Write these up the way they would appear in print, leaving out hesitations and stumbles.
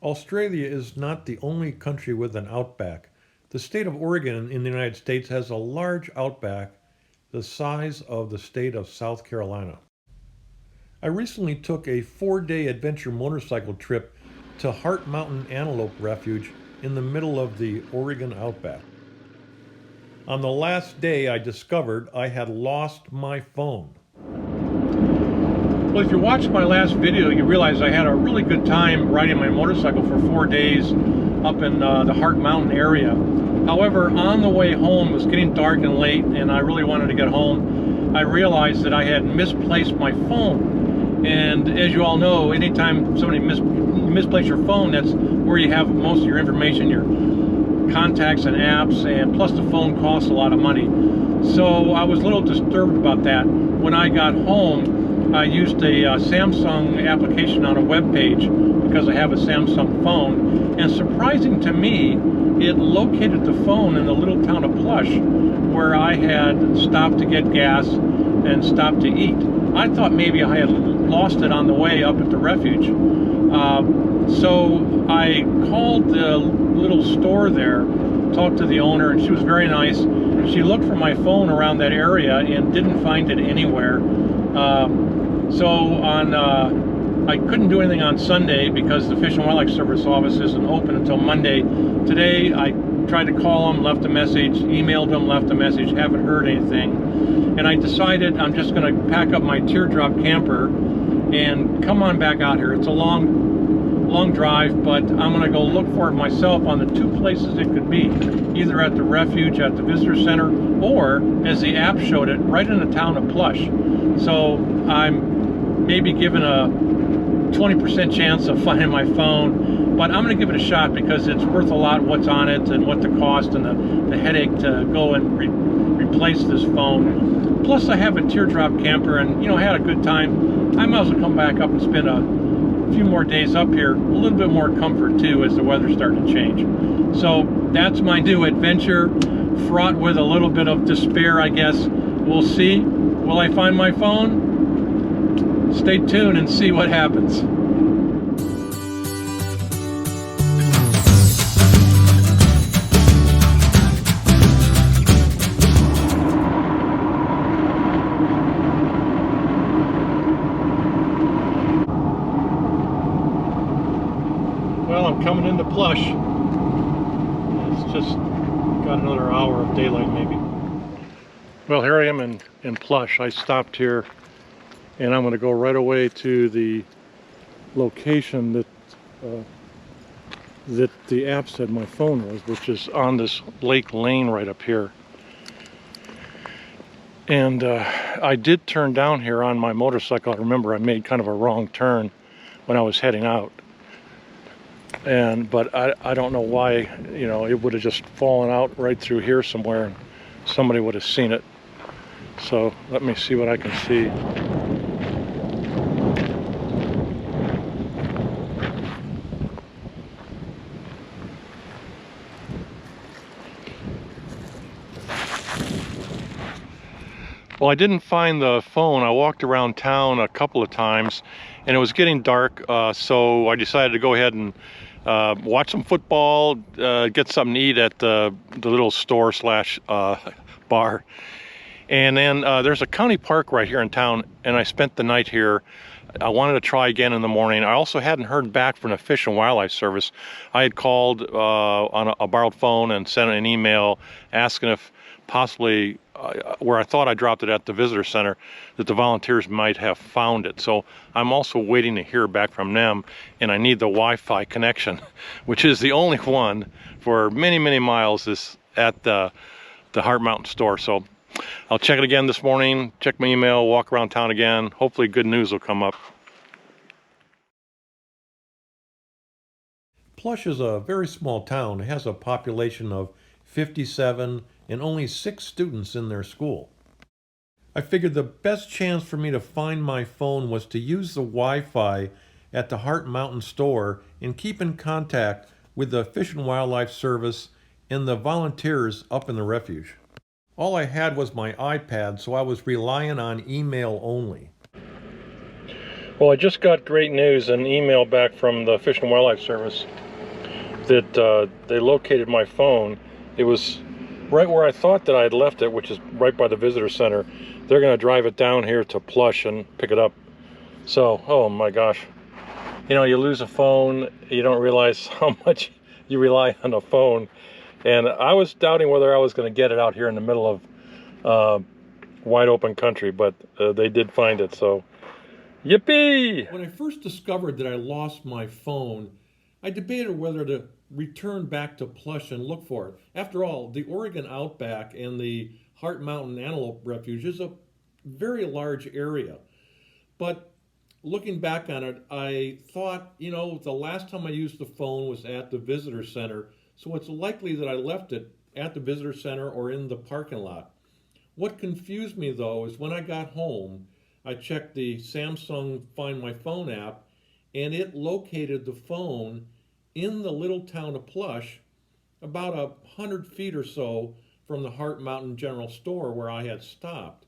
Australia is not the only country with an outback. The state of Oregon in the United States has a large outback the size of the state of South Carolina. I recently took a 4-day adventure motorcycle trip to Hart Mountain Antelope Refuge in the middle of the Oregon Outback. On the last day, I discovered I had lost my phone. Well, if you watched my last video, you realize I had a really good time riding my motorcycle for 4 days up in the Hart Mountain area. However, on the way home, it was getting dark and late, and I really wanted to get home. I realized that I had misplaced my phone. And as you all know, anytime somebody misplaces your phone, that's where you have most of your information, your contacts and apps, and plus the phone costs a lot of money. So I was a little disturbed about that. When I got home, I used a Samsung application on a web page because I have a Samsung phone, and surprising to me, it located the phone in the little town of Plush where I had stopped to get gas and stopped to eat. I thought maybe I had lost it on the way up at the refuge. So I called the little store there, talked to the owner, and she was very nice. She looked for my phone around that area and didn't find it anywhere. I couldn't do anything on Sunday because the Fish and Wildlife Service office isn't open until Monday. Today I tried to call them, left a message, emailed them, left a message, haven't heard anything. And I decided I'm just going to pack up my teardrop camper and come on back out here. It's a long drive, but I'm going to go look for it myself on the two places it could be, either at the refuge at the visitor center, or as the app showed it, right in the town of Plush. So I'm maybe given a 20% chance of finding my phone, but I'm going to give it a shot because it's worth a lot what's on it and what the cost and the headache to go and replace this phone. Plus I have a teardrop camper, and you know, I had a good time. I might as well come back up and spend a few more days up here, a little bit more comfort too as the weather's starting to change. So that's my new adventure, fraught with a little bit of despair, I guess. We'll see. Will I find my phone? Stay tuned and see what happens. Well, I'm coming into Plush. It's just got another hour of daylight maybe. Well, here I am in Plush. I stopped here and I'm going to go right away to the location that the app said my phone was, which is on this lake lane right up here. And I did turn down here on my motorcycle. I remember I made kind of a wrong turn when I was heading out. But I don't know why, you know, it would have just fallen out right through here somewhere and somebody would have seen it. So let me see what I can see. Well, I didn't find the phone. I walked around town a couple of times and it was getting dark, so I decided to go ahead and watch some football, get something to eat at the little store slash bar. And then there's a county park right here in town, and I spent the night here. I wanted to try again in the morning. I also hadn't heard back from the Fish and Wildlife Service. I had called on a borrowed phone and sent an email asking if possibly where I thought I dropped it at the visitor center, that the volunteers might have found it. So I'm also waiting to hear back from them, and I need the Wi-Fi connection, which is the only one for many, many miles is at the Hart Mountain store. So I'll check it again this morning, check my email, walk around town again. Hopefully good news will come up. Plush is a very small town. It has a population of 57 and only 6 students in their school. I figured the best chance for me to find my phone was to use the Wi-Fi at the Hart Mountain store and keep in contact with the Fish and Wildlife Service and the volunteers up in the refuge. All I had was my iPad, so I was relying on email only. Well, I just got great news, an email back from the Fish and Wildlife Service that they located my phone. It was right where I thought that I had left it, which is right by the visitor center. They're going to drive it down here to Plush and pick it up. So, oh my gosh. You know, you lose a phone, you don't realize how much you rely on a phone. And I was doubting whether I was going to get it out here in the middle of wide open country, but they did find it, so yippee! When I first discovered that I lost my phone, I debated whether to return back to Plush and look for it. After all, the Oregon Outback and the Hart Mountain Antelope Refuge is a very large area. But looking back on it, I thought, you know, the last time I used the phone was at the visitor center, so it's likely that I left it at the visitor center or in the parking lot. What confused me, though, is when I got home, I checked the Samsung Find My Phone app, and it located the phone in the little town of Plush, about 100 feet or so from the Hart Mountain General Store where I had stopped.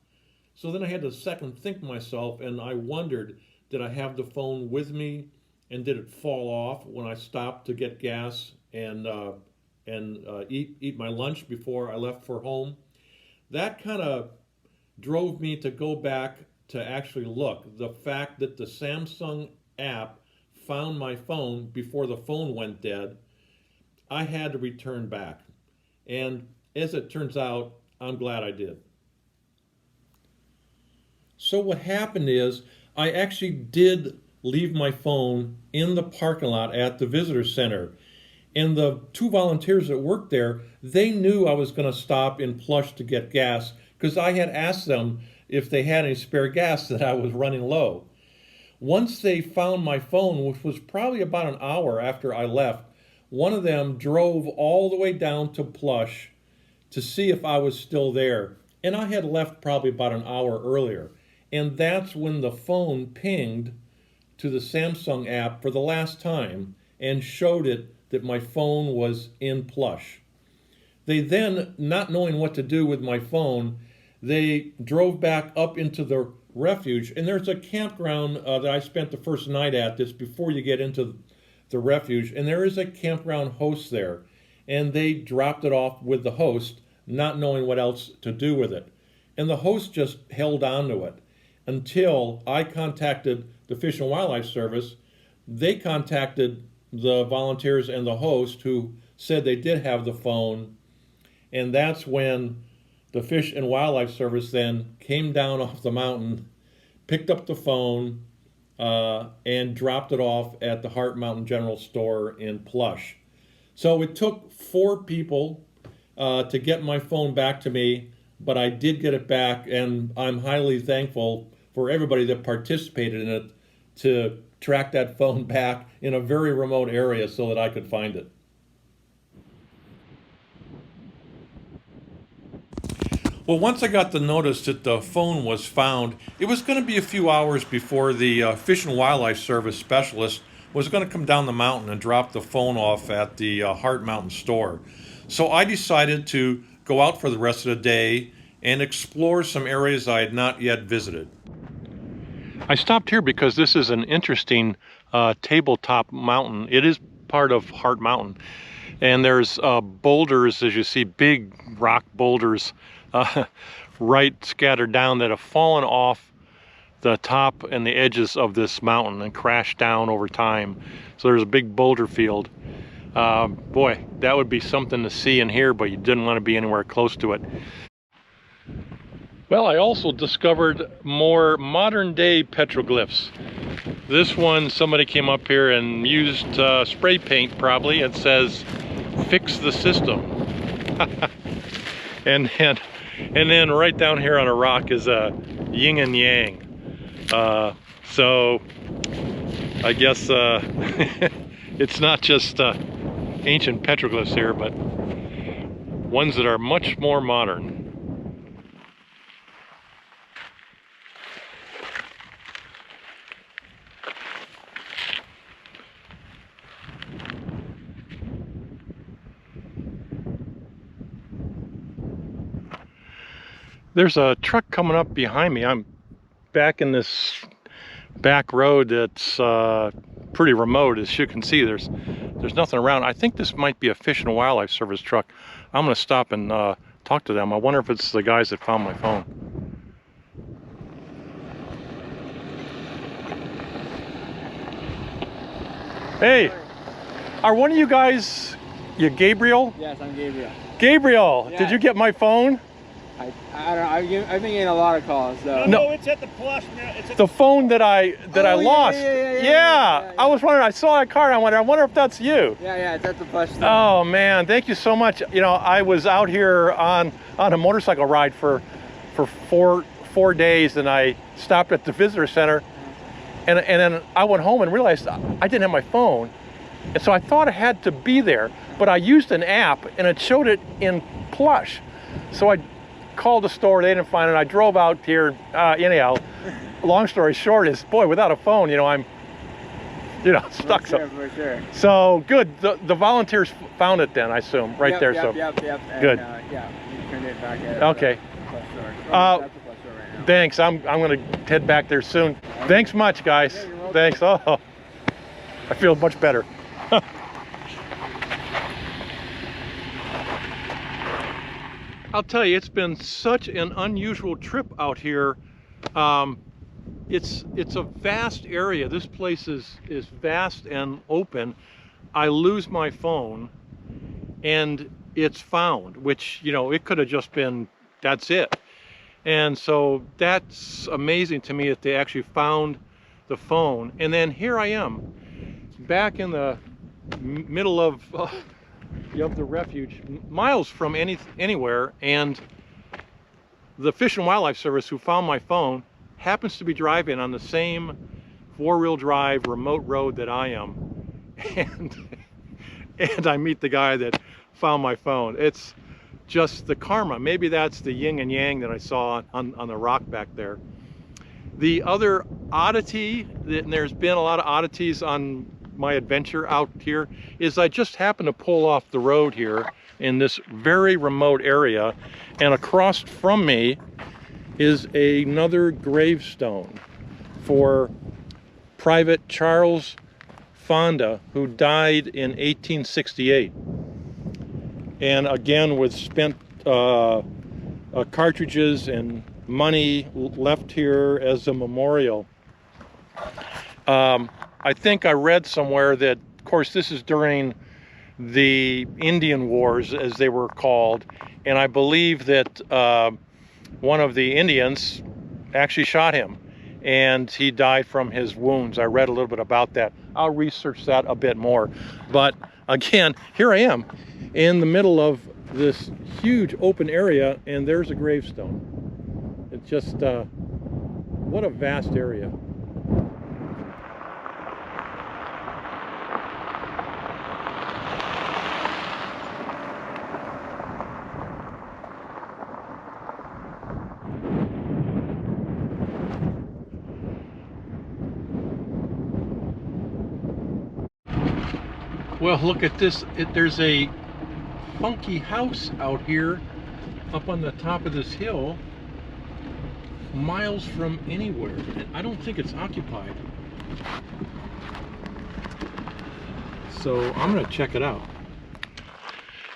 So then I had to second think myself, and I wondered, did I have the phone with me, and did it fall off when I stopped to get gas and eat my lunch before I left for home? That kind of drove me to go back to actually look. The fact that the Samsung app found my phone before the phone went dead, I had to return back. And as it turns out, I'm glad I did. So what happened is, I actually did leave my phone in the parking lot at the visitor center. And the two volunteers that worked there, they knew I was going to stop in Plush to get gas because I had asked them if they had any spare gas, that I was running low. Once they found my phone, which was probably about an hour after I left, one of them drove all the way down to Plush to see if I was still there. And I had left probably about an hour earlier. And that's when the phone pinged to the Samsung app for the last time and showed it that my phone was in Plush. They then, not knowing what to do with my phone, they drove back up into the refuge. And there's a campground that I spent the first night at, this before you get into the refuge. And there is a campground host there. And they dropped it off with the host, not knowing what else to do with it. And the host just held on to it until I contacted the Fish and Wildlife Service. They contacted the volunteers and the host, who said they did have the phone. And that's when the Fish and Wildlife Service then came down off the mountain, picked up the phone, and dropped it off at the Hart Mountain General Store in Plush. So it took 4 people to get my phone back to me, but I did get it back, and I'm highly thankful for everybody that participated in it to track that phone back in a very remote area so that I could find it. Well, once I got the notice that the phone was found, it was going to be a few hours before the Fish and Wildlife Service specialist was going to come down the mountain and drop the phone off at the Hart Mountain store. So I decided to go out for the rest of the day and explore some areas I had not yet visited. I stopped here because this is an interesting tabletop mountain. It is part of Hart Mountain. And there's boulders, as you see, big rock boulders right scattered down that have fallen off the top and the edges of this mountain and crashed down over time. So there's a big boulder field. Boy, that would be something to see and hear, but you didn't want to be anywhere close to it. Well, I also discovered more modern day petroglyphs. This one, somebody came up here and used spray paint probably. It says, "Fix the system." and then right down here on a rock is a yin and yang. So I guess it's not just ancient petroglyphs here, but ones that are much more modern. There's a truck coming up behind me. I'm back in this back road that's pretty remote. As you can see, there's nothing around. I think this might be a Fish and Wildlife Service truck. I'm gonna stop and talk to them. I wonder if it's the guys that found my phone. Hey, are one of you guys, Gabriel? Yes, I'm Gabriel. Gabriel, Yeah. Did you get my phone? I don't know. I've been getting a lot of calls. So. No, it's at the Plush. It's at The phone that I lost. Yeah. I was wondering. I saw that car. And I wonder if that's you. Yeah, it's at the Plush. Oh man, thank you so much. You know, I was out here on a motorcycle ride for 4 days, and I stopped at the visitor center, and then I went home and realized I didn't have my phone, and so I thought it had to be there, but I used an app and it showed it in Plush, so I called the store. They didn't find it. I drove out here. Anyhow, long story short is, boy, without a phone, you know, I'm, stuck. For sure. So good. The volunteers found it then, I assume, right there. So Yep. And, good. Yeah, you turned it back at Okay. the Plush store. At the Plush store right now. Thanks. I'm gonna head back there soon. Thanks much, guys. Yeah, you're welcome. Thanks. Oh, I feel much better. I'll tell you, it's been such an unusual trip out here. It's a vast area. This place is vast and open. I lose my phone, and it's found, which, it could have just been, that's it. And so that's amazing to me that they actually found the phone. And then here I am, back in the middle of the refuge, miles from anywhere, and the Fish and Wildlife Service, who found my phone, happens to be driving on the same four-wheel drive remote road that I am, and I meet the guy that found my phone. It's just the karma. Maybe that's the yin and yang that I saw on the rock back there. The other oddity, and there's been a lot of oddities on my adventure out here, is I just happened to pull off the road here in this very remote area, and across from me is another gravestone for Private Charles Fonda, who died in 1868, and again with spent cartridges and money left here as a memorial. I think I read somewhere that, of course, this is during the Indian Wars, as they were called, and I believe that one of the Indians actually shot him, and he died from his wounds. I read a little bit about that. I'll research that a bit more. But again, here I am in the middle of this huge open area, and there's a gravestone. It's just, what a vast area. Well, look at this. There's a funky house out here up on the top of this hill, miles from anywhere. I don't think it's occupied. So I'm going to check it out.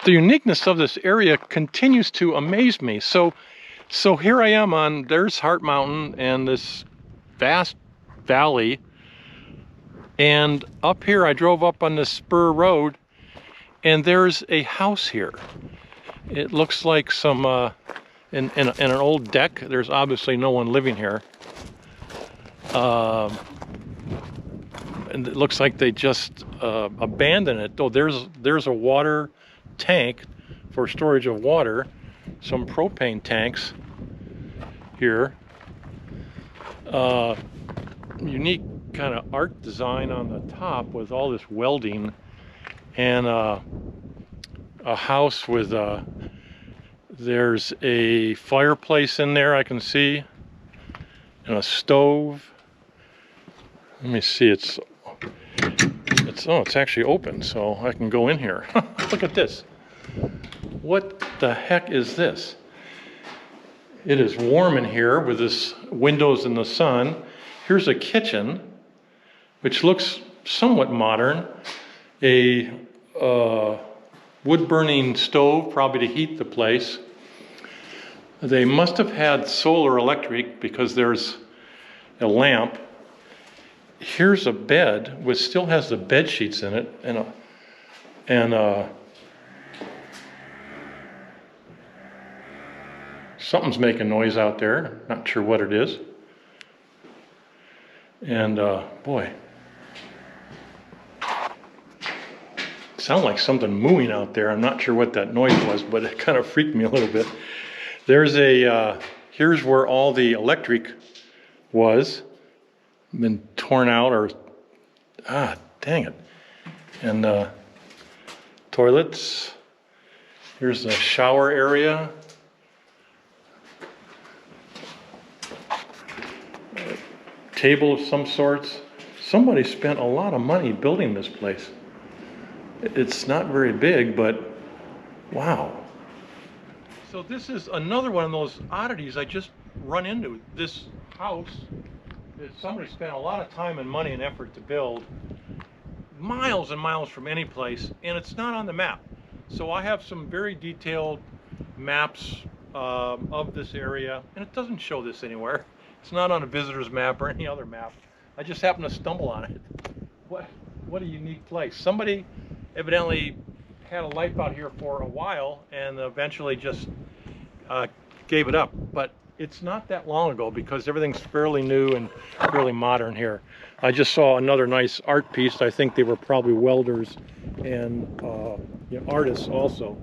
The uniqueness of this area continues to amaze me. So here I am there's Hart Mountain and this vast valley. And up here, I drove up on this spur road, and there's a house here. It looks like some, in an old deck. There's obviously no one living here. And it looks like they just abandoned it. Oh, there's a water tank for storage of water. Some propane tanks here. Unique kind of art design on the top with all this welding, and a house with there's a fireplace in there I can see, and a stove. Let me see, it's actually open, so I can go in here. Look at this. What the heck is this? It is warm in here with this windows in the sun. Here's a kitchen, which looks somewhat modern. A wood-burning stove, probably to heat the place. They must have had solar electric because there's a lamp. Here's a bed which still has the bed sheets in it, and something's making noise out there. Not sure what it is. And boy, sounded like something mooing out there. I'm not sure what that noise was, but it kind of freaked me a little bit. There's here's where all the electric was. Been torn out, or dang it. And toilets. Here's the shower area. Table of some sorts. Somebody spent a lot of money building this place. It's not very big, but wow. So this is another one of those oddities I just run into. This house that somebody spent a lot of time and money and effort to build, miles and miles from any place, and it's not on the map. So I have some very detailed maps of this area, and it doesn't show this anywhere. It's not on a visitor's map or any other map. I just happened to stumble on it. What a unique place. Somebody evidently had a life out here for a while and eventually just gave it up. But it's not that long ago because everything's fairly new and fairly modern here. I just saw another nice art piece. I think they were probably welders and artists also.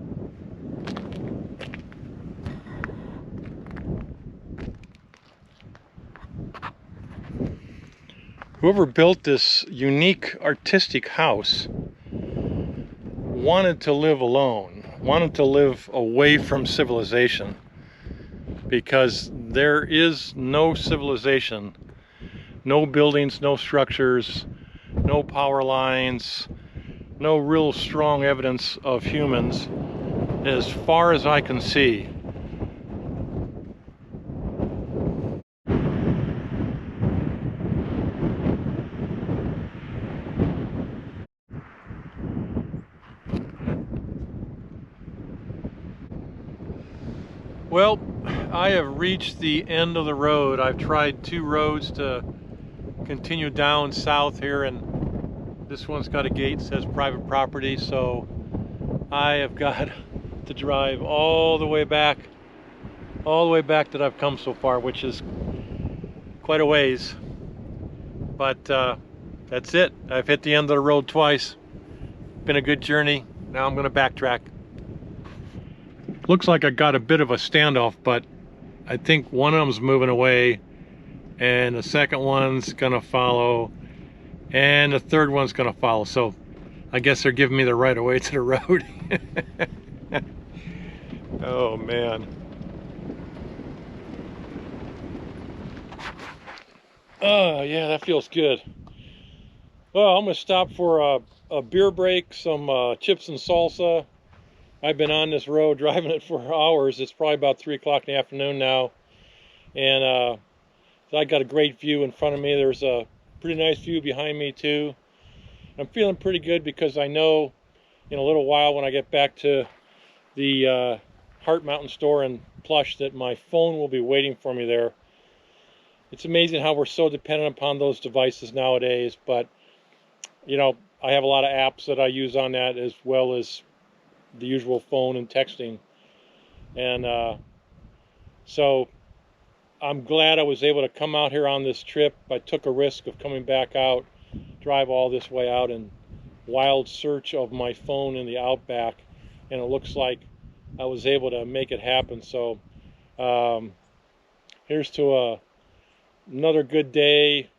Whoever built this unique artistic house wanted to live alone, wanted to live away from civilization, because there is no civilization, no buildings, no structures, no power lines, no real strong evidence of humans as far as I can see. Well, I have reached the end of the road. I've tried two roads to continue down south here, and this one's got a gate that says private property, so I have got to drive all the way back that I've come so far, which is quite a ways. But that's it. I've hit the end of the road twice. Been a good journey. Now I'm going to backtrack. Looks like I got a bit of a standoff, but I think one of them's moving away and the second one's gonna follow and the third one's gonna follow. So I guess they're giving me the right of way to the road. Oh man. Oh yeah, that feels good. Well, I'm gonna stop for a beer break, some chips and salsa. I've been on this road driving it for hours. It's probably about 3 o'clock in the afternoon now. And I got a great view in front of me. There's a pretty nice view behind me too. I'm feeling pretty good because I know in a little while when I get back to the Hart Mountain store in Plush that my phone will be waiting for me there. It's amazing how we're so dependent upon those devices nowadays, but I have a lot of apps that I use on that as well as the usual phone and texting, and so I'm glad I was able to come out here on this trip. I took a risk of coming back out, drive all this way out in wild search of my phone in the Outback, and it looks like I was able to make it happen. So here's to another good day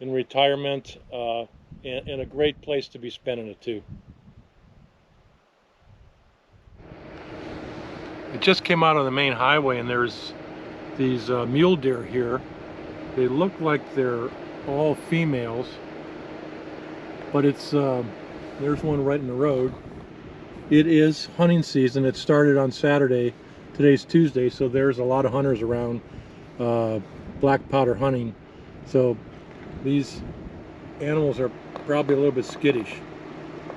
in retirement, and a great place to be spending it too. It just came out on the main highway, and there's these mule deer here. They look like they're all females, but it's there's one right in the road. It is hunting season. It started on Saturday. Today's Tuesday, so there's a lot of hunters around black powder hunting. So These animals are probably a little bit skittish.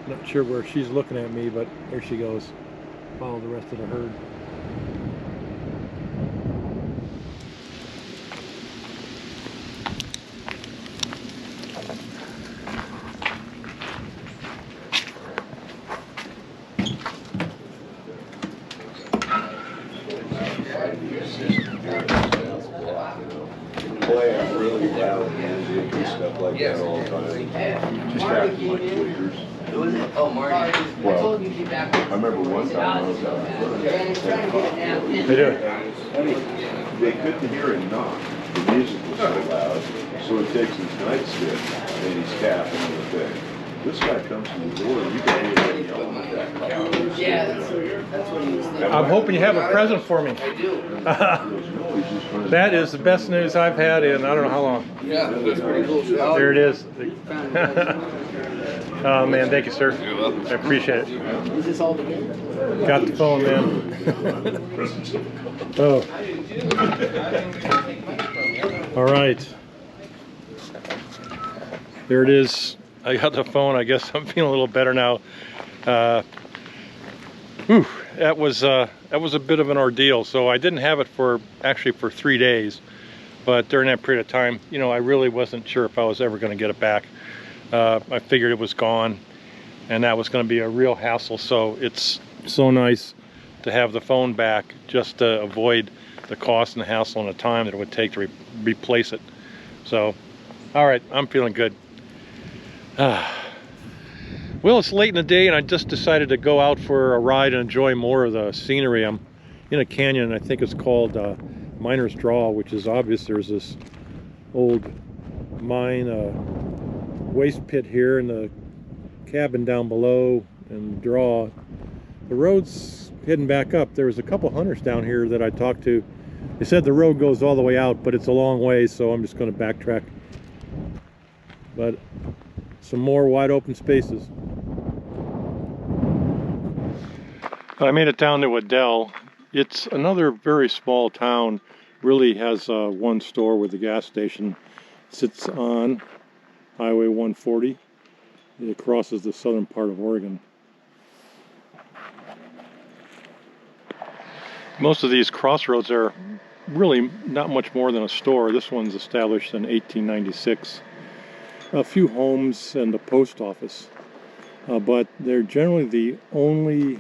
Not sure where she's looking at me, but there she goes. Follow the rest of the herd. Play really loud music and stuff like that all the time. Just acting like tweakers. Well, I remember one time I was out in front. They do. They couldn't hear him knock. The music was so loud. So he takes his nightstick and he's tapping on the thing. This guy comes to the door and you can hear him yelling at that guy. Yeah, that's what he was thinking. I'm hoping you have a present for me. I do. That is the best news I've had in I don't know how long. Yeah, that's pretty cool. There it is. Oh man, thank you, sir. You're welcome. I appreciate it. Is this all together? Got the phone, man. Oh. All right. There it is. I got the phone. I guess I'm feeling a little better now. That was a bit of an ordeal. So I didn't have it for 3 days, but during that period of time, you know, I really wasn't sure if I was ever going to get it back. I figured it was gone, and that was going to be a real hassle. So it's so nice to have the phone back, just to avoid the cost and the hassle and the time that it would take to replace it. So, all right, I'm feeling good. Well, it's late in the day and I just decided to go out for a ride and enjoy more of the scenery. I'm in a canyon, I think it's called Miner's Draw, which is obvious. There's this old mine waste pit here and the cabin down below and draw. The road's heading back up. There was a couple hunters down here that I talked to. They said the road goes all the way out, but it's a long way, so I'm just going to backtrack. But some more wide open spaces. I made it down to Waddell. It's another very small town. Really has one store with the gas station. Sits on Highway 140. It crosses the southern part of Oregon. Most of these crossroads are really not much more than a store. This one's established in 1896. A few homes and the post office, but they're generally the only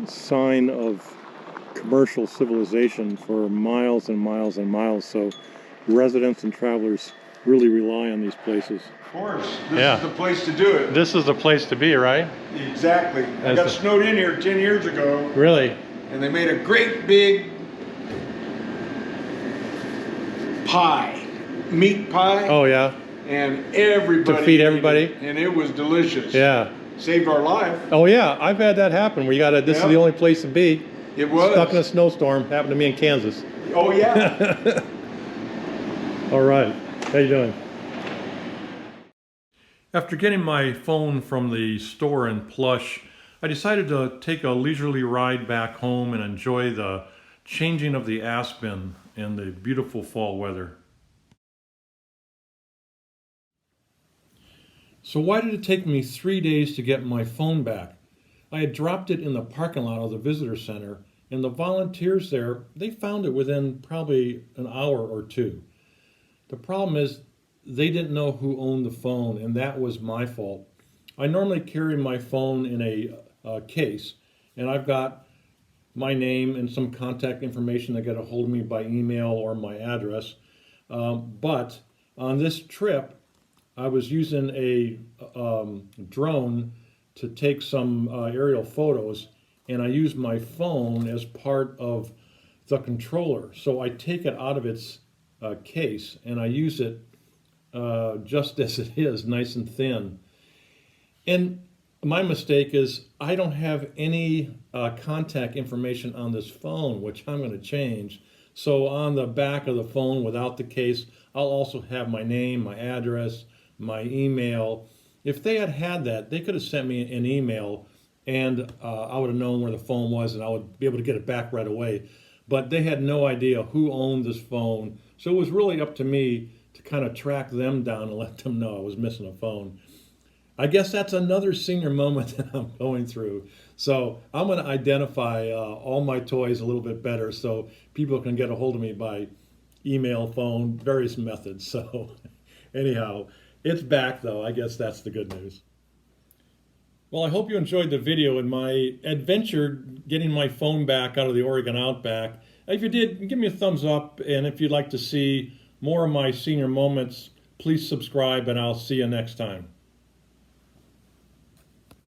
sign of commercial civilization for miles and miles and miles. So residents and travelers really rely on these places. Of course, this is the place to do it. This is the place to be, right? Exactly. I got snowed in here 10 years ago. Really? And they made a great big pie, meat pie. Oh yeah. And everybody to feed everybody. And it was delicious. Yeah. Saved our life. Oh yeah, I've had that happen. We got this is the only place to be. It was. Stuck in a snowstorm. Happened to me in Kansas. Oh yeah. All right. How you doing? After getting my phone from the store in Plush, I decided to take a leisurely ride back home and enjoy the changing of the aspen and the beautiful fall weather. So why did it take me 3 days to get my phone back? I had dropped it in the parking lot of the visitor center, and the volunteers there, they found it within probably an hour or two. The problem is they didn't know who owned the phone, and that was my fault. I normally carry my phone in a case, and I've got my name and some contact information that get a hold of me by email or my address. But on this trip, I was using a drone to take some aerial photos, and I used my phone as part of the controller. So I take it out of its case and I use it just as it is, nice and thin. And my mistake is I don't have any contact information on this phone, which I'm going to change. So on the back of the phone without the case, I'll also have my name, my address, my email. If they had had that, they could have sent me an email and I would have known where the phone was and I would be able to get it back right away. But they had no idea who owned this phone. So it was really up to me to to kind of track them down and let them know I was missing a phone. I guess that's another senior moment that I'm going through. So I'm going to identify all my toys a little bit better so people can get a hold of me by email, phone, various methods. So anyhow, it's back though. I guess that's the good news. Well, I hope you enjoyed the video and my adventure getting my phone back out of the Oregon Outback. If you did, give me a thumbs up, and if you'd like to see more of my senior moments, please subscribe, and I'll see you next time.